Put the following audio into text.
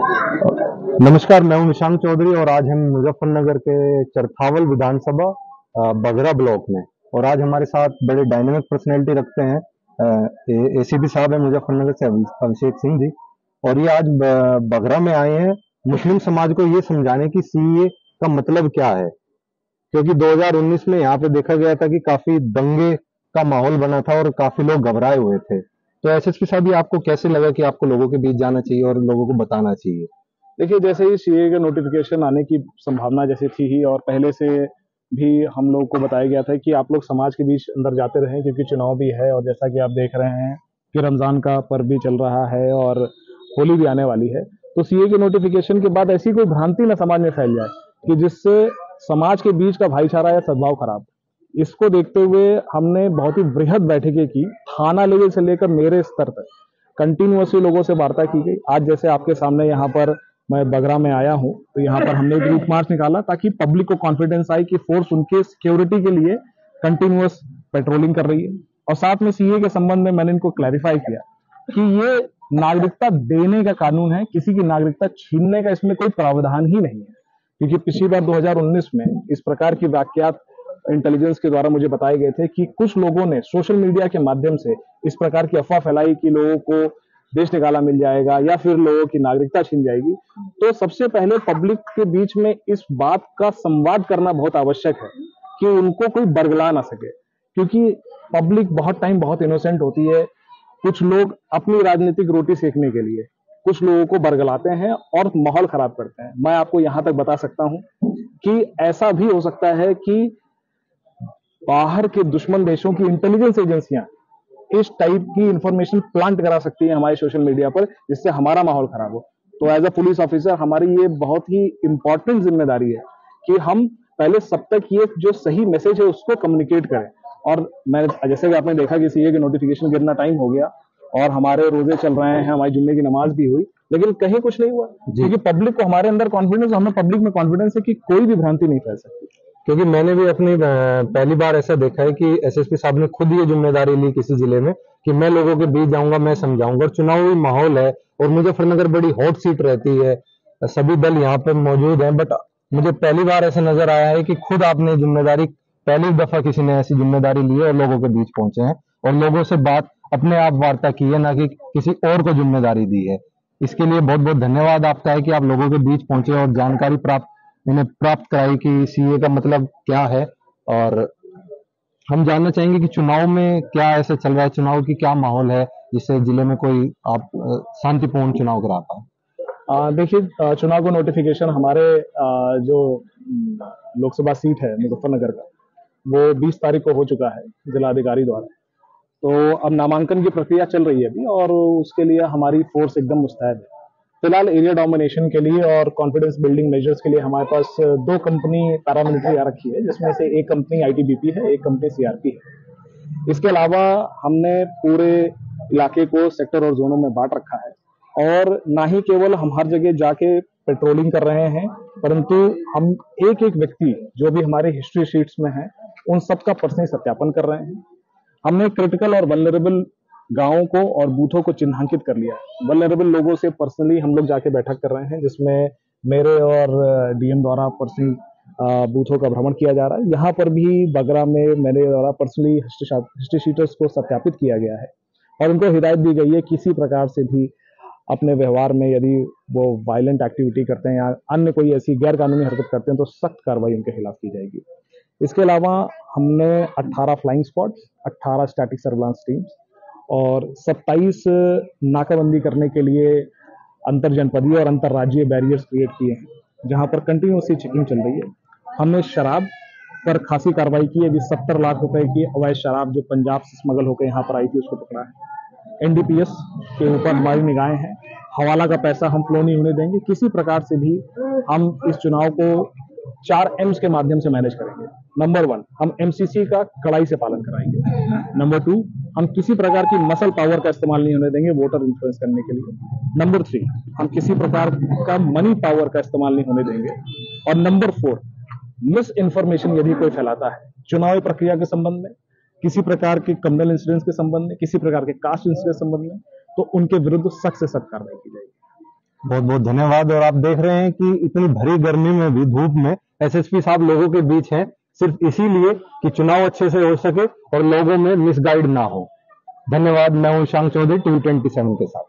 नमस्कार, मैं हूं निशांत चौधरी और आज हम मुजफ्फरनगर के चरथावल विधानसभा बगरा ब्लॉक में। और आज हमारे साथ बड़े डायनेमिक पर्सनैलिटी रखते हैं। एसीपी साहब हैं मुजफ्फरनगर से, अभिषेक सिंह जी। और ये आज बगरा में आए हैं मुस्लिम समाज को ये समझाने की सीए का मतलब क्या है, क्योंकि 2019 में यहाँ पे देखा गया था कि काफी दंगे का माहौल बना था और काफी लोग घबराए हुए थे। तो एसएसपी साहब, ये आपको कैसे लगा कि आपको लोगों के बीच जाना चाहिए और लोगों को बताना चाहिए? देखिए, जैसे ही सीए का नोटिफिकेशन आने की संभावना जैसे थी ही, और पहले से भी हम लोग को बताया गया था कि आप लोग समाज के बीच अंदर जाते रहें, क्योंकि चुनाव भी है। और जैसा कि आप देख रहे हैं कि रमजान का पर्व भी चल रहा है और होली भी आने वाली है, तो सीए के नोटिफिकेशन के बाद ऐसी कोई भ्रांति ना समाज में फैल जाए कि जिससे समाज के बीच का भाईचारा या सद्भाव खराब। इसको देखते हुए हमने बहुत ही बृहद बैठकें की, थाना लेवल से लेकर मेरे स्तर तक कंटिन्यूअसली लोगों से वार्ता की गई। आज जैसे आपके सामने यहाँ पर मैं बगरा में आया हूँ, तो यहाँ पर हमने एक रूट मार्च निकाला ताकि पब्लिक को कॉन्फिडेंस आए कि फोर्स उनके सिक्योरिटी के लिए कंटिन्यूअस पेट्रोलिंग कर रही है। और साथ में सीए के संबंध में मैंने इनको क्लैरिफाई किया कि ये नागरिकता देने का कानून है, किसी की नागरिकता छीनने का इसमें कोई प्रावधान ही नहीं है। क्योंकि पिछली बार 2019 में इस प्रकार की वाकयात इंटेलिजेंस के द्वारा मुझे बताए गए थे कि कुछ लोगों ने सोशल मीडिया के माध्यम से इस प्रकार की अफवाह फैलाई कि लोगों को देश निकाला मिल जाएगा या फिर लोगों की नागरिकता छीन जाएगी। तो सबसे पहले पब्लिक के बीच में इस बात का संवाद करना बहुत आवश्यक है कि उनको कोई बरगला ना सके, क्योंकि पब्लिक बहुत टाइम बहुत इनोसेंट होती है। कुछ लोग अपनी राजनीतिक रोटी सेकने के लिए कुछ लोगों को बरगलाते हैं और माहौल खराब करते हैं। मैं आपको यहां तक बता सकता हूं कि ऐसा भी हो सकता है कि बाहर के दुश्मन देशों की इंटेलिजेंस एजेंसियां इस टाइप की इंफॉर्मेशन प्लांट करा सकती है हमारे सोशल मीडिया पर, जिससे हमारा माहौल खराब हो। तो एज अ पुलिस ऑफिसर हमारी ये बहुत ही इंपॉर्टेंट जिम्मेदारी है कि हम पहले सब तक ये जो सही मैसेज है उसको कम्युनिकेट करें। और मैं जैसे कि आपने देखा कि सीए के नोटिफिकेशन गिरना टाइम हो गया और हमारे रोजे चल रहे हैं, हमारी जुम्मे की नमाज भी हुई, लेकिन कहीं कुछ नहीं हुआ, क्योंकि पब्लिक को हमारे अंदर कॉन्फिडेंस, हमें पब्लिक में कॉन्फिडेंस है कि कोई भी भ्रांति नहीं फैल सकती। क्योंकि मैंने भी अपनी पहली बार ऐसा देखा है कि एसएसपी साहब ने खुद ये जिम्मेदारी ली किसी जिले में कि मैं लोगों के बीच जाऊंगा, मैं समझाऊंगा। और चुनावी माहौल है और मुजफ्फरनगर बड़ी हॉट सीट रहती है, सभी दल यहाँ पे मौजूद हैं, बट मुझे पहली बार ऐसा नजर आया है कि खुद आपने जिम्मेदारी, पहली दफा किसी ने ऐसी जिम्मेदारी ली है और लोगों के बीच पहुंचे हैं और लोगों से बात अपने आप वार्ता की है, ना कि किसी और को जिम्मेदारी दी है। इसके लिए बहुत बहुत धन्यवाद आपका है कि आप लोगों के बीच पहुंचे और जानकारी प्राप्त कराई कि सीए का मतलब क्या है। और हम जानना चाहेंगे कि चुनाव में क्या ऐसा चल रहा है, चुनाव की क्या माहौल है जिससे जिले में कोई आप शांतिपूर्ण चुनाव करा पाए? देखिए, चुनाव का नोटिफिकेशन हमारे जो लोकसभा सीट है मुजफ्फरनगर का, वो 20 तारीख को हो चुका है जिलाधिकारी द्वारा। तो अब नामांकन की प्रक्रिया चल रही है अभी, और उसके लिए हमारी फोर्स एकदम मुस्तैद है। फिलहाल एरिया डोमिनेशन के लिए और कॉन्फिडेंस बिल्डिंग मेजर्स के लिए हमारे पास 2 कंपनी पैरामिलिट्री आ रखी है, जिसमें से एक कंपनी आईटीबीपी है, एक कंपनी सीआरपी है। इसके अलावा हमने पूरे इलाके को सेक्टर और जोनों में बांट रखा है, और ना ही केवल हम हर जगह जाके पेट्रोलिंग कर रहे हैं, परंतु हम एक एक व्यक्ति जो भी हमारे हिस्ट्री शीट्स में है उन सबका पर्सनली सत्यापन कर रहे हैं। हमने क्रिटिकल और वल्नरेबल गांवों को और बूथों को चिन्हांकित कर लिया है। वल्नरेबल लोगों से पर्सनली हम लोग जाके बैठक कर रहे हैं, जिसमें मेरे और डीएम द्वारा पर्सनली बूथों का भ्रमण किया जा रहा है। यहाँ पर भी बगरा में मेरे द्वारा पर्सनली हिस्ट्री शीटर्स को सत्यापित किया गया है और उनको हिदायत दी गई है किसी प्रकार से भी अपने व्यवहार में यदि वो वायलेंट एक्टिविटी करते हैं या अन्य कोई ऐसी गैर कानूनी हरकत करते हैं तो सख्त कार्रवाई उनके खिलाफ की जाएगी। इसके अलावा हमने 18 flying squads, 18 static surveillance teams और 27 नाकाबंदी करने के लिए अंतर जनपदीय और अंतर राज्यीय बैरियर्स क्रिएट किए हैं, जहां पर कंटिन्यूसली चेकिंग चल रही है। हमने शराब पर खासी कार्रवाई की है, जिस 70 लाख रुपए की अवैध शराब जो पंजाब से स्मगल होकर यहाँ पर आई थी उसको पकड़ा है। एनडीपीएस के ऊपर हमारी निगाहें हैं। हवाला का पैसा हम फ्लो नहीं होने देंगे। किसी प्रकार से भी हम इस चुनाव को 4 एम्स के माध्यम से मैनेज करेंगे। नंबर 1, हम एमसीसी का कड़ाई से पालन कराएंगे। नंबर 2, हम किसी प्रकार की मसल पावर का इस्तेमाल नहीं होने देंगे वोटर इन्फ्लुएंस करने के लिए। नंबर 3, हम किसी प्रकार का मनी पावर का इस्तेमाल नहीं होने देंगे। और नंबर 4, मिस इन्फॉर्मेशन यदि कोई फैलाता है चुनावी प्रक्रिया के संबंध में, किसी प्रकार के कम्युनल इंसिडेंट्स के संबंध में, किसी प्रकार के कास्ट इंसिडेंट के संबंध में, तो उनके विरुद्ध सख्त से सख्त कार्रवाई की जाएगी। बहुत बहुत धन्यवाद। और आप देख रहे हैं कि इतनी भरी गर्मी में भी, धूप में, एसएसपी साहब लोगों के बीच हैं, सिर्फ इसीलिए कि चुनाव अच्छे से हो सके और लोगों में मिसगाइड ना हो। धन्यवाद। मैं हूं शांग चौधरी, टीवी 27 के साथ।